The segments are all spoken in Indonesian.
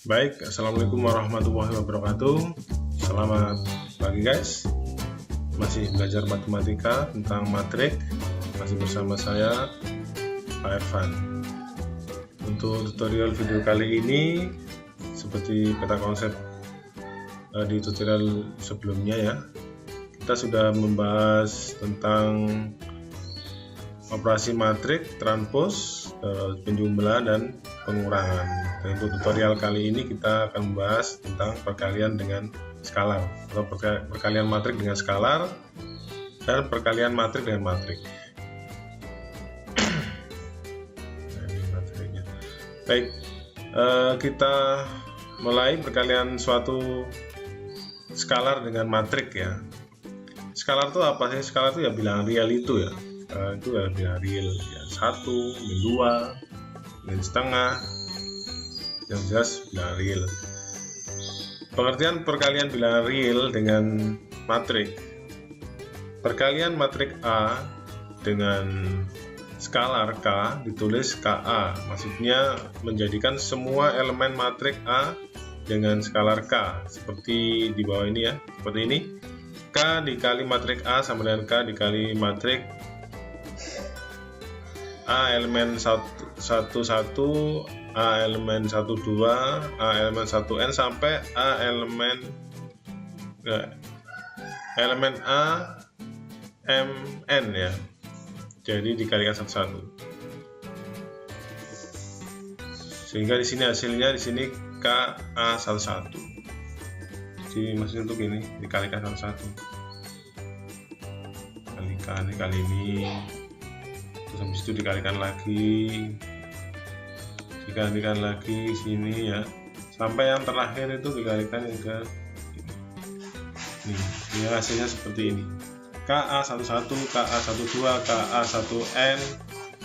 Baik, assalamualaikum warahmatullahi wabarakatuh. Selamat pagi guys. Masih belajar matematika tentang matrik. Masih bersama saya, Pak Irfan. Untuk tutorial video kali ini, seperti peta konsep di tutorial sebelumnya ya, kita sudah membahas tentang operasi matrik, transpos, penjumlahan dan pengurangan. Dan untuk tutorial kali ini kita akan membahas tentang perkalian dengan skalar atau perkalian matrik dengan skalar dan perkalian matrik dengan matrik. Nah, ini materinya. Baik, kita mulai perkalian suatu skalar dengan matrik ya. Skalar itu apa sih? Skalar itu ya bilangan real itu ya. Itu adalah bilangan real ya, 1, min 2, min setengah, yang jelas bilangan real. Pengertian perkalian bilangan real dengan matrik. Perkalian matrik A dengan skalar K ditulis KA, maksudnya menjadikan semua elemen matrik A dengan skalar K seperti di bawah ini ya, seperti ini. K dikali matrik A sama dengan K dikali matrik A elemen 1, 1, A elemen 1, 2, A elemen 1N sampai A elemen A MN ya. Jadi dikalikan satu-satu. Sehingga di sini hasilnya di sini KA11. Jadi maksudnya untuk ini dikalikan satu-satu. Kalikan kali ini. Terus habis itu dikalikan lagi sini ya, sampai yang terakhir itu dikalikan yang ke ini hasilnya seperti ini, KA11, KA12, KA1N,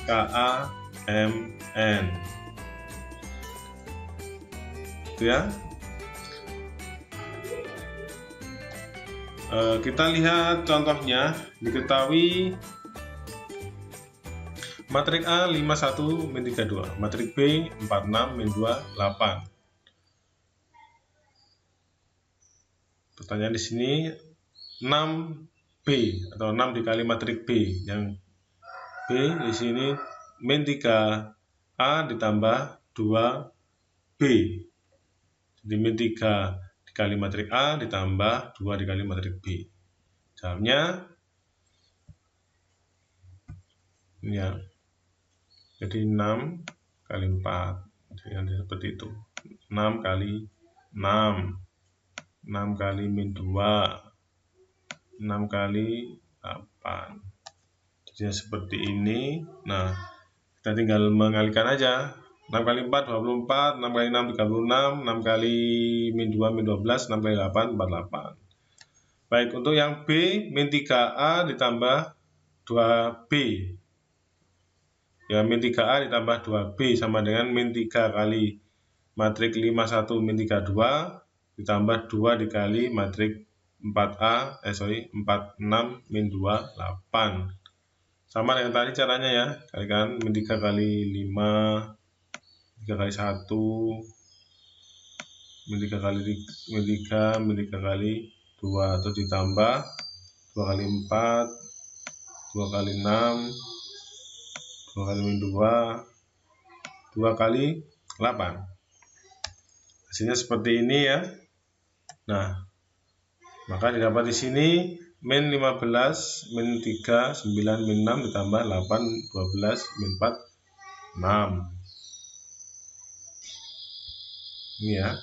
KAMN itu ya. Kita lihat contohnya. Diketahui matrik A 51 min 32, matrik B 46 min 2 8. Pertanyaan di sini 6B atau 6 dikali matrik B, yang B di sini min 3A ditambah 2B. Jadi min 3 dikali matrik A ditambah 2 dikali matrik B. Jawabnya ini ya. Jadi 6 kali 4, jadi seperti itu. 6 kali 6, 6 kali min 2, 6 kali 8. Jadi seperti ini. Nah, kita tinggal mengalikan aja. 6 kali 4 24, 6 kali 6 36, 6 kali min 2 min 12, 6 kali 8 48. Baik, untuk yang B min 3A ditambah 2B. Ya, min 3A ditambah 2B sama dengan min 3 kali matrik 51 min 32 ditambah 2 dikali matrik 46 min 2 8. Sama dengan tadi caranya ya, kalikan min 3 kali 5, 3 kali 1, min 3 kali 2, atau ditambah 2 kali 4, 2 kali 6, 2 kali min 2, 2 kali 8. Hasilnya seperti ini ya. Nah, maka didapat di sini min 15 min 3 9 min 6 ditambah 8 12 min 4 6. Ini ya.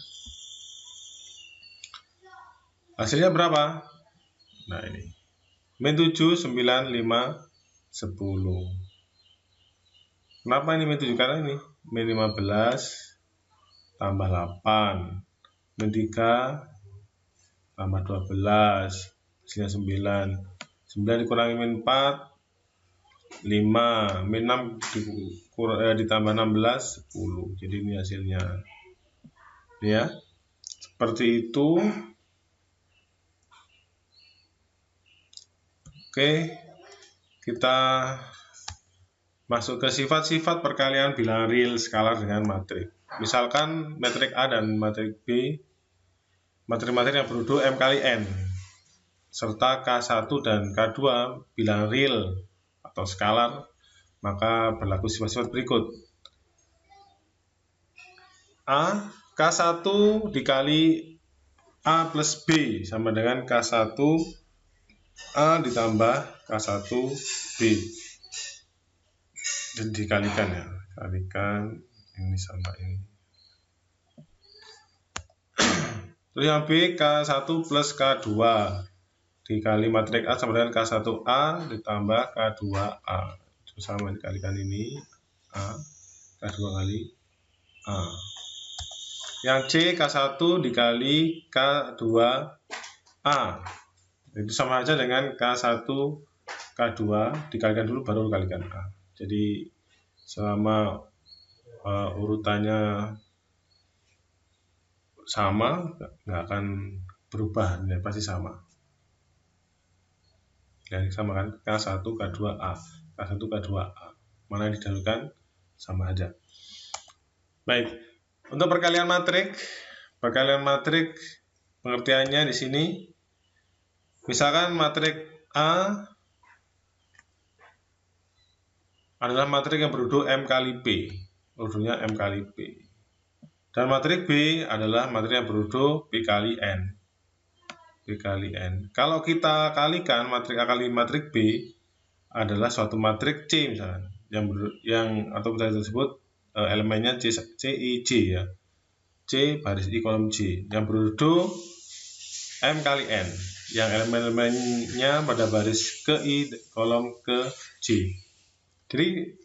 Hasilnya berapa? Nah, ini min 7 9 5 10. Kenapa ini min 7? Karena ini min 15 tambah 8, min 3 tambah 12, hasilnya 9. 9 dikurangi min 4, 5, min 6 ditambah 16, 10. Jadi ini hasilnya. Ya, seperti itu. Oke, kita masuk ke sifat-sifat perkalian bilangan real skalar dengan matrik. Misalkan matrik A dan matrik B, matrik-matrik yang berurut M kali N, serta K1 dan K2 bilangan real atau skalar, maka berlaku sifat-sifat berikut. A, K1 dikali A plus B sama dengan K1 A ditambah K1 B. Dan dikalikan ya, kalikan ini sama ini. Terus yang B, K1 plus K2 dikali matrik A sama dengan K1A ditambah K2A. Itu sama, dikalikan ini A, K2 kali A. Yang C, K1 dikali K2A. Itu sama aja dengan K1 K2 dikalikan dulu baru dikalikan A. Jadi selama urutannya sama, nggak akan berubah, ya, pasti sama. Ya, sama kan, K1 K2A, K1 K2A, mana yang didahulukan sama aja. Baik, untuk perkalian matrik pengertiannya di sini, misalkan matrik A adalah matrik yang berurut M kali P, urutnya M kali P. Dan matrik B adalah matrik yang berurut P kali N. P kali N. Kalau kita kalikan matrik A kali matrik B adalah suatu matrik C misalkan, yang atau kita sebut elemennya C I J ya. C baris I kolom J yang berurut M kali N, yang elemen-elemennya pada baris ke I kolom ke J. Jadi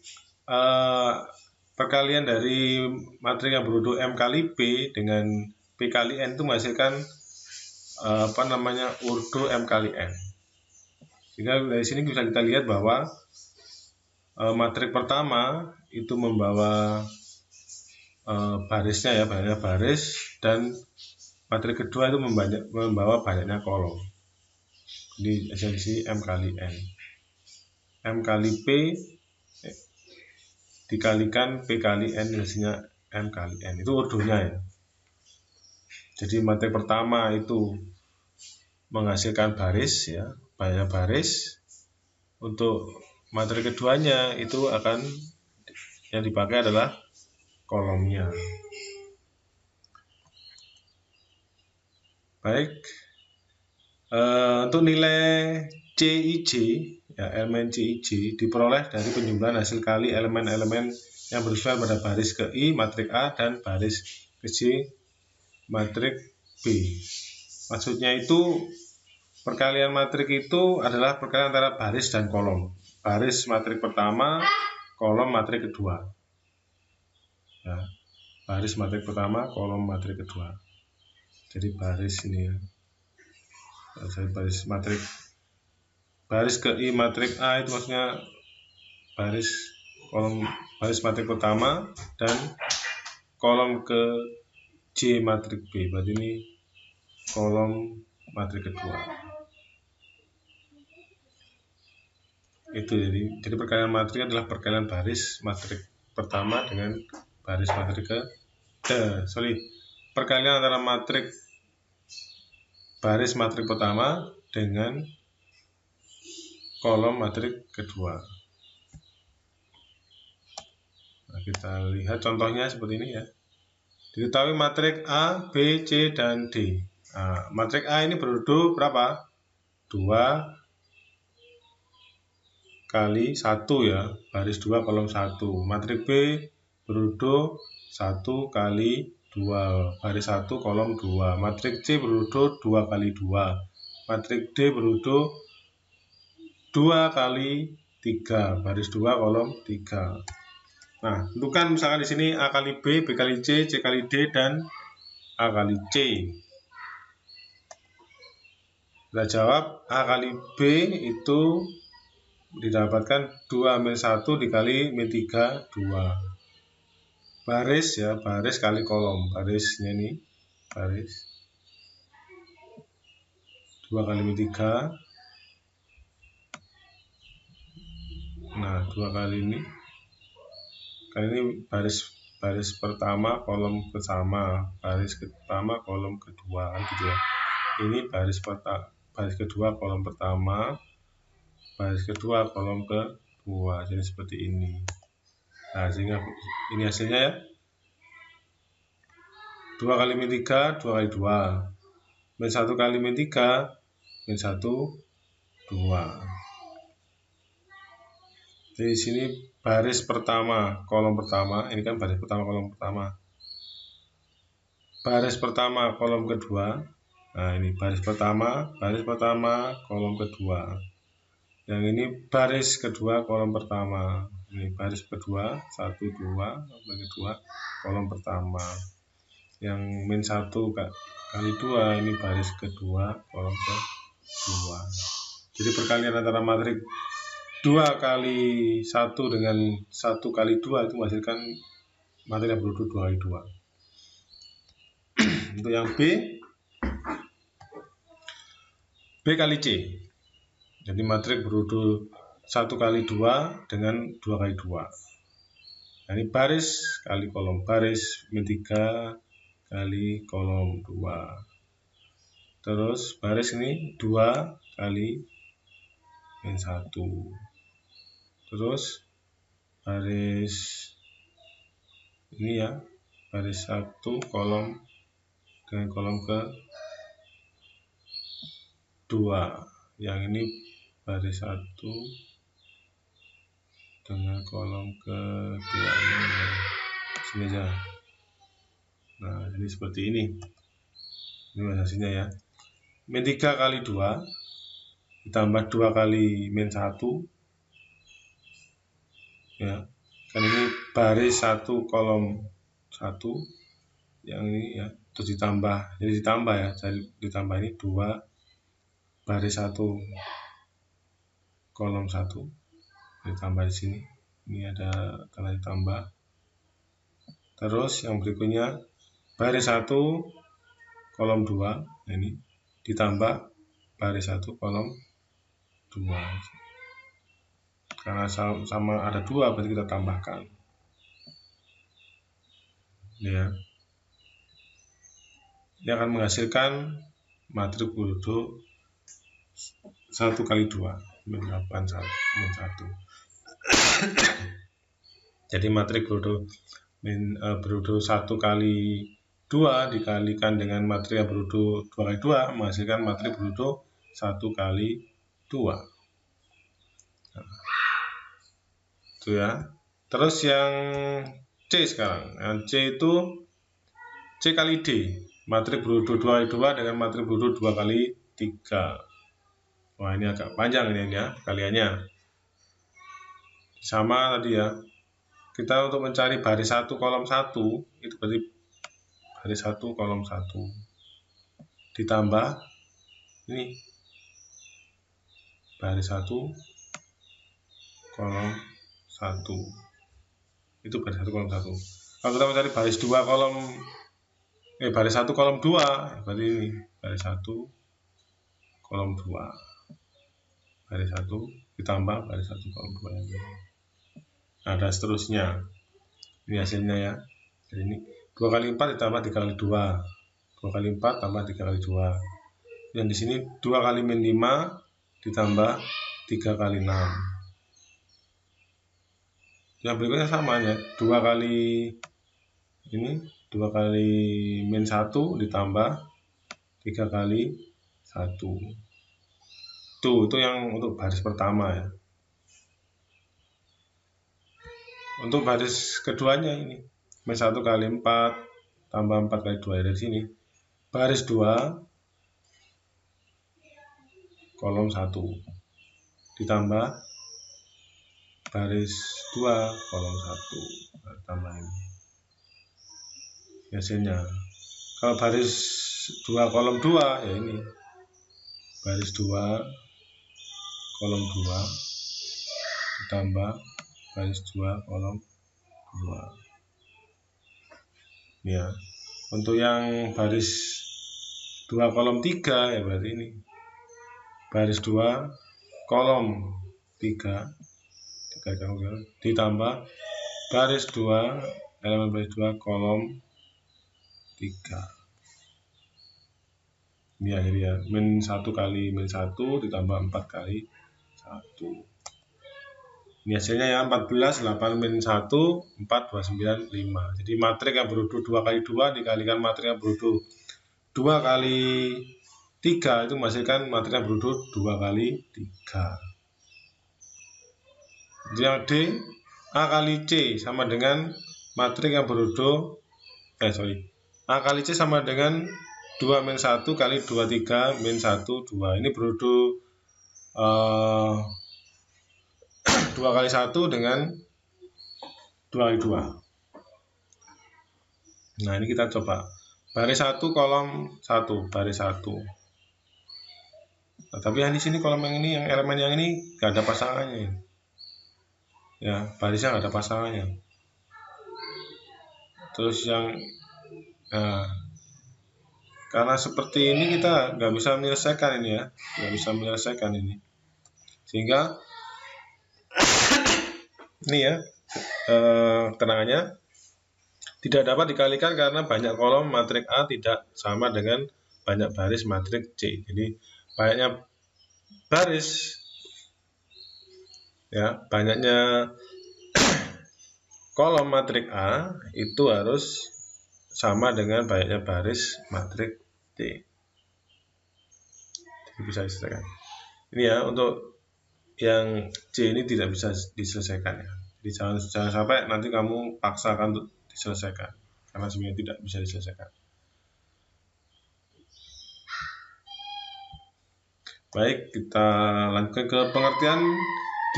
perkalian dari matrik yang berurut M kali P dengan P kali N itu menghasilkan urut M kali N. Sehingga dari sini bisa kita lihat bahwa matrik pertama itu membawa barisnya ya, banyaknya baris, dan matrik kedua itu membawa banyaknya kolom. Jadi esensi M kali N. M kali P dikalikan P kali N hasilnya M kali N, itu urutnya ya. Jadi matrik pertama itu menghasilkan baris ya, banyak baris. Untuk matrik keduanya itu akan yang dipakai adalah kolomnya. Baik, untuk nilai CIJ ya, elemen CIJ diperoleh dari penjumlahan hasil kali elemen-elemen yang berusia pada baris ke I matrik A dan baris ke J matrik B. Maksudnya itu perkalian matrik itu adalah perkalian antara baris dan kolom. Baris matrik pertama, kolom matrik kedua. Ya, baris matrik pertama, kolom matrik kedua. Jadi baris ini ya. Baris ke I matrik A itu maksudnya baris matrik pertama, dan kolom ke J matrik B, berarti ini kolom matrik kedua. Itu jadi perkalian matrik adalah perkalian baris matrik pertama dengan baris matrik perkalian antara matrik baris matrik pertama dengan kolom matrik kedua. Nah, kita lihat contohnya seperti ini ya. Diketahui matrik A, B, C, dan D. Nah, matrik A ini berurut berapa? 2 kali 1 ya, baris 2 kolom 1. Matrik B berurut 1 kali 2, baris 1 kolom 2. Matrik C berurut 2 kali 2. Matrik D berurut 2 kali 3, baris 2 kolom 3. Nah, tentukan misalkan di sini A kali B, B kali C, C kali D, dan A kali C. Kita jawab A kali B itu didapatkan 2-1 dikali -3, 2. Baris ya, baris kali kolom. Barisnya ini, baris 2 kali -3. Nah, 2 kali ini. Kali ini baris baris pertama kolom bersama, baris pertama kolom kedua, kan gitu ya. Ini baris kedua kolom pertama, baris kedua kolom kedua, jadi seperti ini. Nah, sehingga ini hasilnya ya, 2 kali min 3, 2 kali 2, min 1 kali min 3, min 1, 2. Jadi di sini baris pertama kolom pertama, ini kan baris pertama kolom pertama. Baris pertama kolom kedua. Nah, ini baris pertama kolom kedua. Yang ini baris kedua kolom pertama. Ini baris kedua 1 2 baris kedua kolom pertama. Yang min 1 kali 2 ini baris kedua kolom kedua. Jadi perkalian antara matrik 2 kali 1 dengan 1 kali 2 itu menghasilkan matrik yang berurutan 2 kali 2. Untuk yang B kali C. Jadi matrik berurutan 1 kali 2 dengan 2 kali 2. Nah, ini baris kali kolom, baris min 3 kali kolom 2. Terus baris ini 2 kali min 1. Terus baris ini ya, baris 1 kolom dengan kolom ke 2. Yang ini baris 1 dengan kolom ke 2 ini sini aja. Nah, jadi seperti ini. Ini hasilnya ya. Min 3 kali 2 ditambah 2 kali min 1 ya, kan ini baris 1 kolom 1, yang ini ya, terus ditambah, jadi ditambah ya, jadi ditambah ini 2 baris 1 kolom 1 ditambah di sini, ini ada tanda ditambah. Terus yang berikutnya baris 1 kolom 2, ini ditambah baris 1 kolom 2. Karena sama ada 2, berarti kita tambahkan. Ya. Ini akan menghasilkan matrik berurutan 1 kali 2, min 8 min 1. Jadi matrik berurutan 1 kali 2 dikalikan dengan matrik yang berurutan 2 kali 2 menghasilkan matrik berurutan 1 kali 2. Nah, itu ya. Terus yang C sekarang. Yang C itu C kali D. Matrik berurutan 2 kali 2 dengan matrik berurutan 2 kali 3. Wah, ini agak panjang ini ya kaliannya. Sama tadi ya. Kita untuk mencari baris 1 kolom 1 itu berarti baris 1 kolom 1 ditambah ini baris 1 kolom 1. Itu baris 1 kolom 1. Kalau kita mencari baris 2 kolom baris 1 kolom 2, berarti ini baris 1 kolom 2. Baris 1 ditambah baris 1 kolom 2 yang ini. Nah, dan seterusnya. Ini hasilnya ya. Jadi ini 2 kali 4 ditambah 3 kali 2. 2 kali 4 tambah 3 kali 2. Dan di sini 2 kali min 5 ditambah 3 kali 6. Yang berikutnya sama ya, 2 kali ini 2 kali min 1 ditambah 3 kali 1. Itu yang untuk baris pertama ya. Untuk baris keduanya ini min 1 kali 4 tambah 4 kali 2 dari sini. Baris 2 kolom 1 ditambah baris 2 kolom 1. Nah, tambah ini hasilnya. Kalau baris 2 kolom 2 ya ini baris 2 kolom 2 ditambah baris 2 kolom 2 ya. Untuk yang baris 2 kolom 3 ya berarti ini baris 2 kolom 3 ditambah baris 2 elemen baris 2 kolom 3. Ini akhirnya min 1 kali min 1 ditambah 4 kali 1. Ini hasilnya ya, 14, 8 min 1, 4, 29, 5. Jadi matrik yang berudu 2 kali 2 dikalikan matrik yang berudu 2 kali 3 itu menghasilkan matrik yang berudu 2 kali 3. Jadi yang D, A kali C sama dengan matrik yang berudu A kali C sama dengan 2 min 1 kali 2, 3 min 1, 2. Ini berudu 2 kali 1 dengan 2 kali 2. Nah, ini kita coba. Baris 1 kolom 1, baris 1. Nah, tapi yang di sini kolom yang ini, yang elemen yang ini gak ada pasangannya. Ya, barisnya gak ada pasangannya. Terus yang karena seperti ini kita nggak bisa menyelesaikan ini ya, nggak bisa menyelesaikan ini. Sehingga ini ya keterangannya tidak dapat dikalikan karena banyak kolom matrik A tidak sama dengan banyak baris matrik C. Jadi banyaknya baris ya, banyaknya kolom matrik A itu harus sama dengan banyaknya baris matrik C. Jadi bisa diselesaikan. Ini ya, untuk yang C ini tidak bisa diselesaikan ya. Jadi jangan sampai nanti kamu paksakan untuk diselesaikan karena sebenarnya tidak bisa diselesaikan. Baik, kita lanjutkan ke pengertian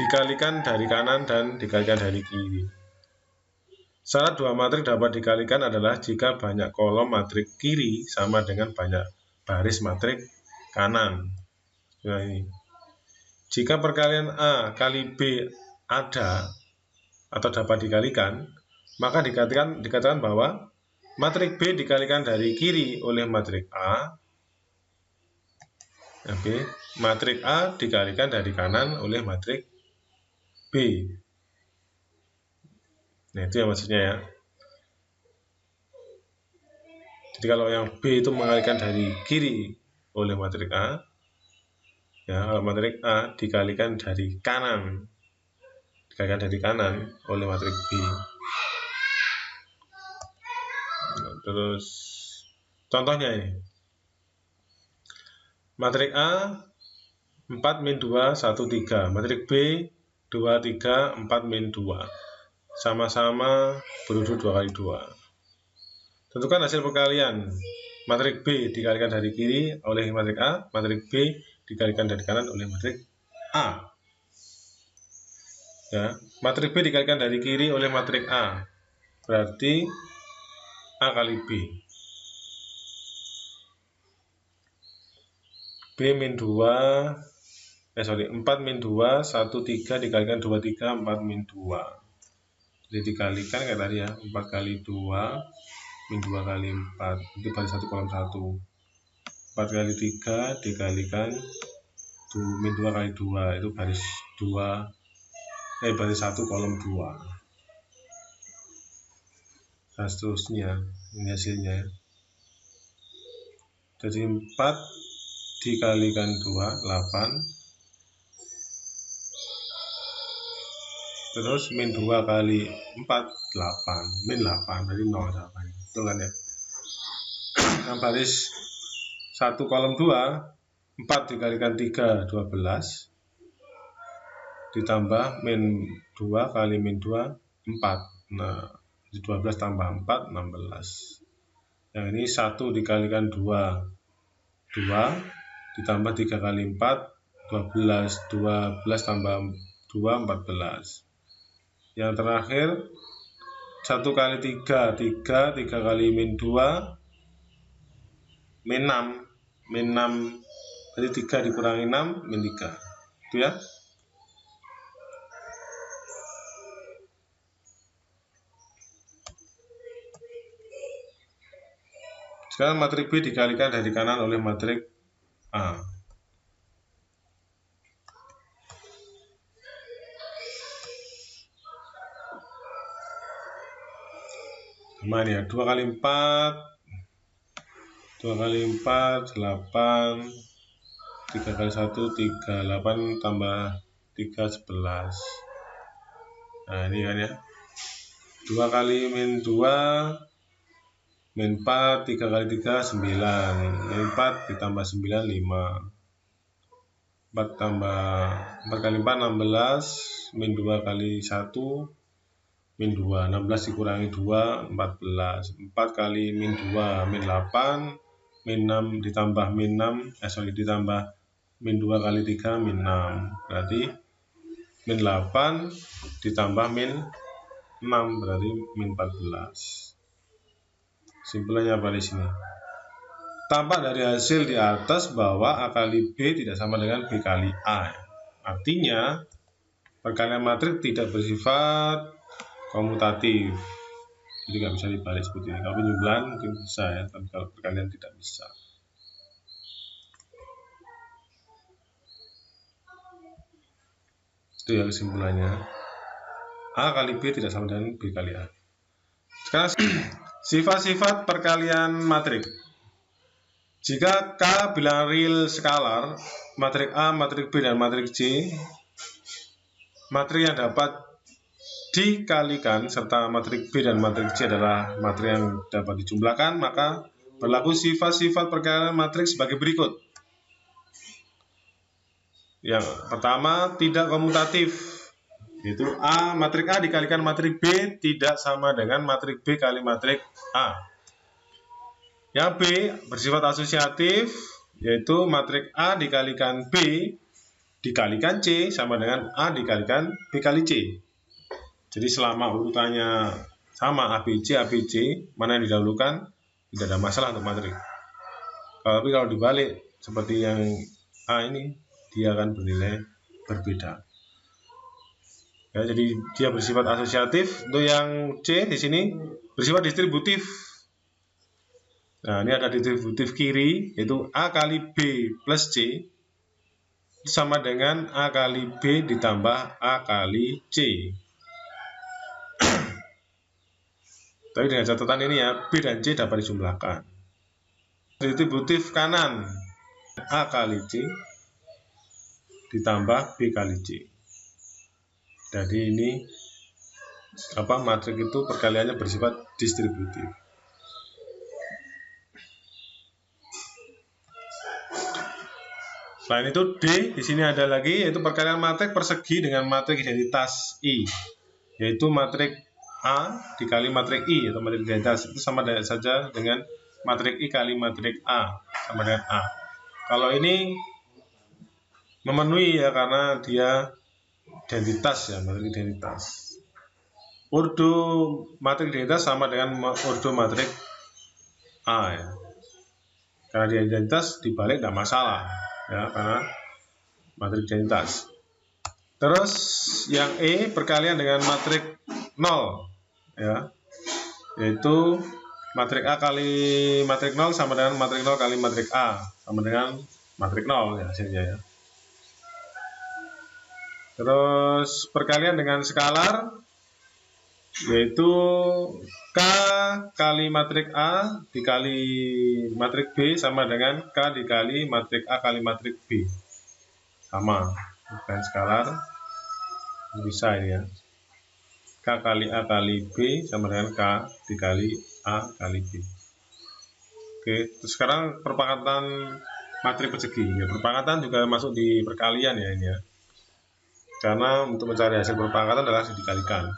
dikalikan dari kanan dan dikalikan dari kiri. Syarat dua matrik dapat dikalikan adalah jika banyak kolom matrik kiri sama dengan banyak baris matrik kanan. Nah, ini. Jika perkalian A kali B ada atau dapat dikalikan, maka dikatakan bahwa matrik B dikalikan dari kiri oleh matrik A, matrik A dikalikan dari kanan oleh matrik B. Nah, itu yang maksudnya ya. Jadi kalau yang B itu mengalikan dari kiri oleh matrik A, ya, kalau matrik A dikalikan dari kanan oleh matrik B. Nah, terus contohnya ini. Matrik A 4 min 2 1 3, matrik B 2 3 4 min 2. Sama-sama berudu 2 kali 2. Tentukan hasil perkalian. Matrik B dikalikan dari kiri oleh matrik A, matrik B dikalikan dari kanan oleh matrik A. Ya, matrik B dikalikan dari kiri oleh matrik A, berarti A kali B. B min 2, 4 min 2, 1 3 dikalikan 2 3, 4 min 2. Jadi dikalikan kayak tadi ya, 4 kali 2 min 2 kali 4, itu baris 1 kolom 1. 4 kali 3 dikalikan min 2 kali 2, itu baris 2, baris 1 kolom 2. Dan seterusnya, ini hasilnya. Jadi 4 dikalikan 2, 8. Terus min 2 kali 4, 8. Min 8, berarti 0 jawabannya. Betul kan ya? Nah, baris 1 kolom 2, 4 dikalikan 3, 12. Ditambah min 2 kali min 2, 4. Nah, 12 tambah 4, 16. Yang ini 1 dikalikan 2, 2. Ditambah 3 kali 4, 12. 12 tambah 2, 14. Yang terakhir 1 kali 3, 3 kali min 2, min 6. Min 6, jadi 3 dikurangi 6, min 3. Itu ya. Sekarang matrik B dikalikan dari kanan oleh matrik A. Gimana ya? 2 kali 4 8, 3 kali 1 3, 8 tambah 3 11. Nah ini kan ya, 2 kali min 2 min 4, 3 kali 3 9, min 4 ditambah 9 5, 4 tambah 4 kali 4 16, min 2 kali 1 min 2, 16 dikurangi 2 14, 4 kali min 2 min 8, min 6 ditambah min 6 ditambah min 2 kali 3 min 6, berarti min 8 ditambah min 6 berarti min 14. Simpelnya apa di sini? Tampak dari hasil di atas bahwa A kali B tidak sama dengan B kali A. Artinya perkalian matrik tidak bersifat komutatif. Jadi nggak bisa dibalik seperti ini. Kalau penjumlahan mungkin bisa ya, tapi kalau perkalian tidak bisa. Itu ya kesimpulannya. A kali B tidak sama dengan B kali A. Sekarang sifat-sifat perkalian matrik. Jika K bilangan real skalar, matrik A, matrik B, dan matrik C, matrik yang dapat dikalikan serta matrik B dan matrik C adalah matrik yang dapat dijumlahkan, maka berlaku sifat-sifat perkalian matrik sebagai berikut. Yang pertama, tidak komutatif, yaitu A, matrik A dikalikan matrik B tidak sama dengan matrik B kali matrik A. Yang B bersifat asosiatif, yaitu matrik A dikalikan B dikalikan C sama dengan A dikalikan B kali C. Jadi selama urutannya sama ABC, mana yang didahulukan, tidak ada masalah untuk matrik. Tapi kalau dibalik seperti yang A ini, dia akan bernilai berbeda. Ya, jadi dia bersifat asosiatif. Untuk yang C di sini bersifat distributif. Nah, ini ada distributif kiri, yaitu A kali B plus C sama dengan A kali B ditambah A kali C. Tapi dengan catatan ini ya, B dan C dapat dijumlahkan. Distributif kanan, A kali C ditambah B kali C. Jadi ini matrik itu perkaliannya bersifat distributif. Selain itu D di sini ada lagi, yaitu perkalian matrik persegi dengan matrik identitas I, yaitu matrik A dikali matrik I atau matrik identitas, itu sama saja dengan matrik I kali matrik A sama dengan A. Kalau ini memenuhi ya, karena dia identitas ya, matrik identitas. Urdu matrik identitas sama dengan urdu matrik A ya. Karena dia identitas, dibalik tidak masalah ya, karena matrik identitas. Terus yang E perkalian dengan matrik 0 ya, yaitu matrik A kali matrik 0 sama dengan matrik 0 kali matrik A sama dengan matrik 0 ya hasilnya ya. Terus perkalian dengan skalar, yaitu K kali matrik A dikali matrik B sama dengan K dikali matrik A kali matrik B. Sama, bukan skalar, bisa ini ya. K kali A kali B sama dengan K dikali A kali B. Oke, terus sekarang perpangkatan matrik persegi. Ya, perpangkatan juga masuk di perkalian ya ini ya. Karena untuk mencari hasil perpangkatan adalah dikalikan.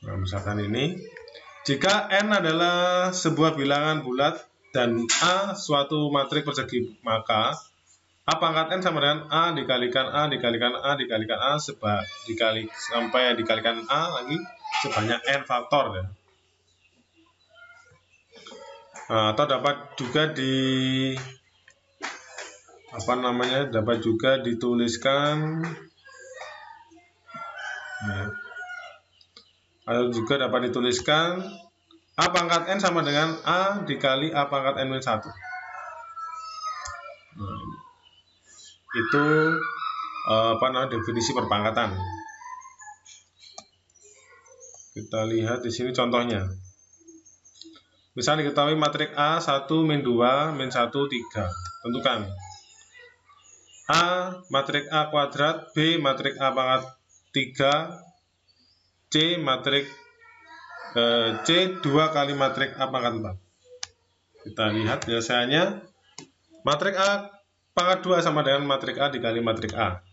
Nah, misalkan ini, jika N adalah sebuah bilangan bulat dan A suatu matrik persegi, maka A pangkat N sama dengan A dikalikan A dikalikan A dikalikan A sampai dikalikan A lagi sebanyak N faktor ya. Nah, atau dapat juga dapat juga dituliskan ya. Atau juga dapat dituliskan A pangkat N sama dengan A dikali A pangkat N-1. Nah, itu definisi perpangkatan. Kita lihat di sini contohnya. Misal diketahui matrik A 1 min 2 min 1 3. Tentukan A matrik A kuadrat, B matrik A pangkat 3, C matrik C 2 kali matrik A pangkat 4. Kita lihat penyelesaiannya. Matrik A pangkat 2 sama dengan matrik A dikali matrik A.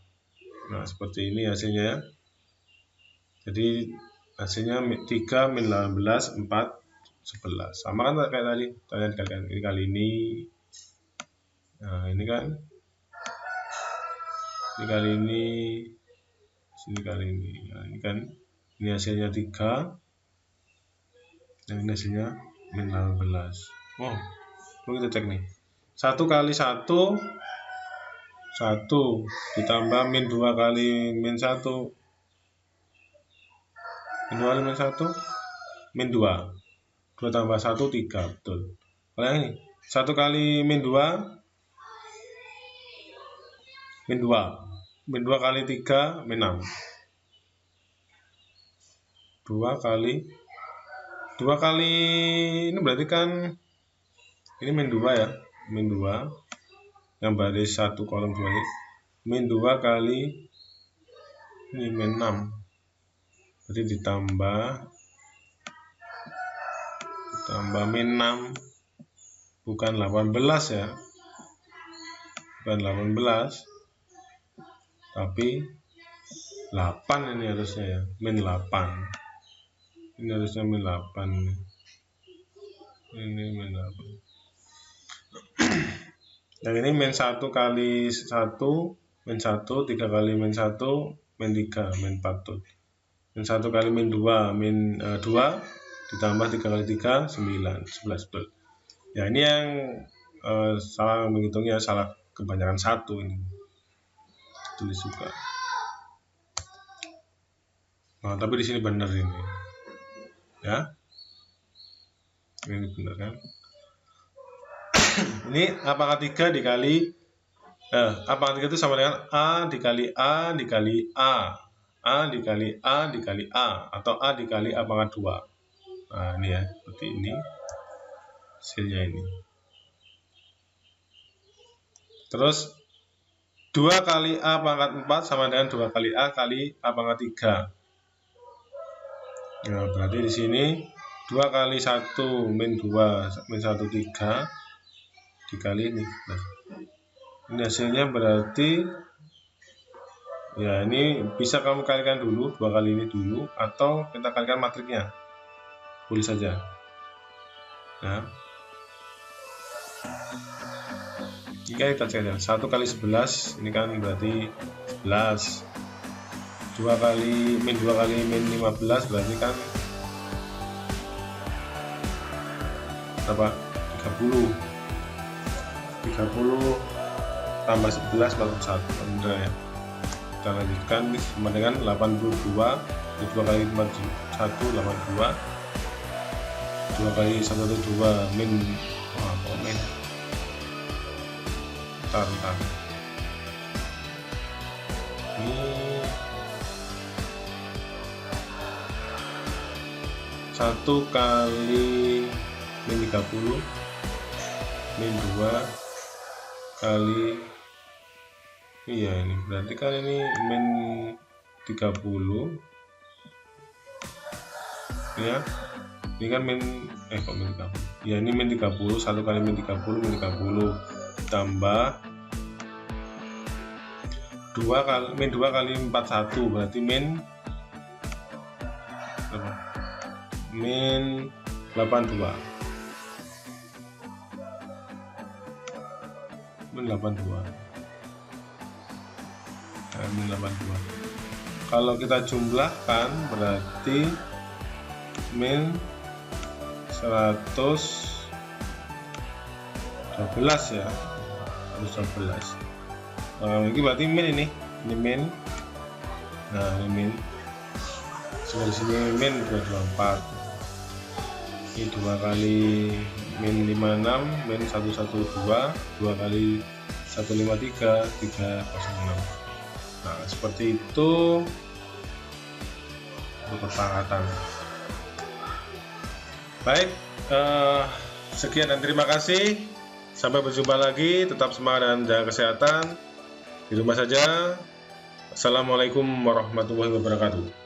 Nah, seperti ini hasilnya. Jadi hasilnya 3 min 18 4 11. Sama kan kayak tadi. Kalian dikalikan ini kali ini. Nah, ini kan. Ini kali ini. Sini kali ini. Nah, ini kan. Ini hasilnya 3. Dan ini hasilnya min 18. Oh, kita cek nih. 1 kali 1 ditambah min 2 kali min 1. Min 2 kali min 1 min 2. 2 tambah 1 3, betul. Kalau ini 1 kali min 2 min 2. Min 2 kali 3 min 6. 2 kali ini berarti kan ini min 2 ya. Min 2 yang baris 1 kolom 2 ini. Min 2 kali ini min 6. Jadi ditambah min 6, bukan 18 ya, bukan 18 tapi 8 ini harusnya ya, min 8 ini harusnya min 8 ini min 8 dan ini min 1 kali 1 min 1, 3 kali min 1 min 3 min 4 tuh. Min 1 kali min 2 min 2 ditambah 3 kali 3 9 11 betul. Ya ini yang salah menghitungnya, salah kebanyakan 1 ini. Tulis juga. Nah, tapi di sini benar ini. Ya. Ini benar kan? Ini A pangkat 3 dikali A pangkat 3 itu sama dengan A dikali A dikali A. A dikali A dikali A atau A dikali A pangkat 2. Nah, ini ya, seperti ini hasilnya ini. Terus 2 kali A pangkat 4 sama dengan 2 kali A kali A pangkat 3. Nah, berarti di sini 2 kali 1 min 2 min 1 3 dikali ini. Nah, ini hasilnya berarti ya ini bisa kamu kalikan dulu 2 kali ini dulu atau kita kalikan matriknya. Boleh saja. Nah, jika kita cek 1 kali 11 ini kan berarti 11. 2 kali min 15 berarti kan berapa? 30 tambah 11 41. Benar ya. Kita lanjutkan sama dengan 82. 2 kali 1 82. 2 kali 1 2 min min bentar ini 1 kali min 30 min 2 kali iya ini berarti kan ini min 30 ya. Ini kan min kok min 30 ya, ini min 30. 1 kali min 30 tambah 2 kali min 2 kali 41 berarti min berapa? Min 82. Min 82. Min 82. Kalau kita jumlahkan berarti min 112 ya, 112. Nah, ini berarti min ini min. Nah, ini min. Di sini min 224. Ini 2 kali min 56 min 112, 2 kali 153 306. Nah, seperti itu untuk kepangkatan. Baik, sekian dan terima kasih. Sampai berjumpa lagi. Tetap semangat dan jaga kesehatan. Di rumah saja. Assalamualaikum warahmatullahi wabarakatuh.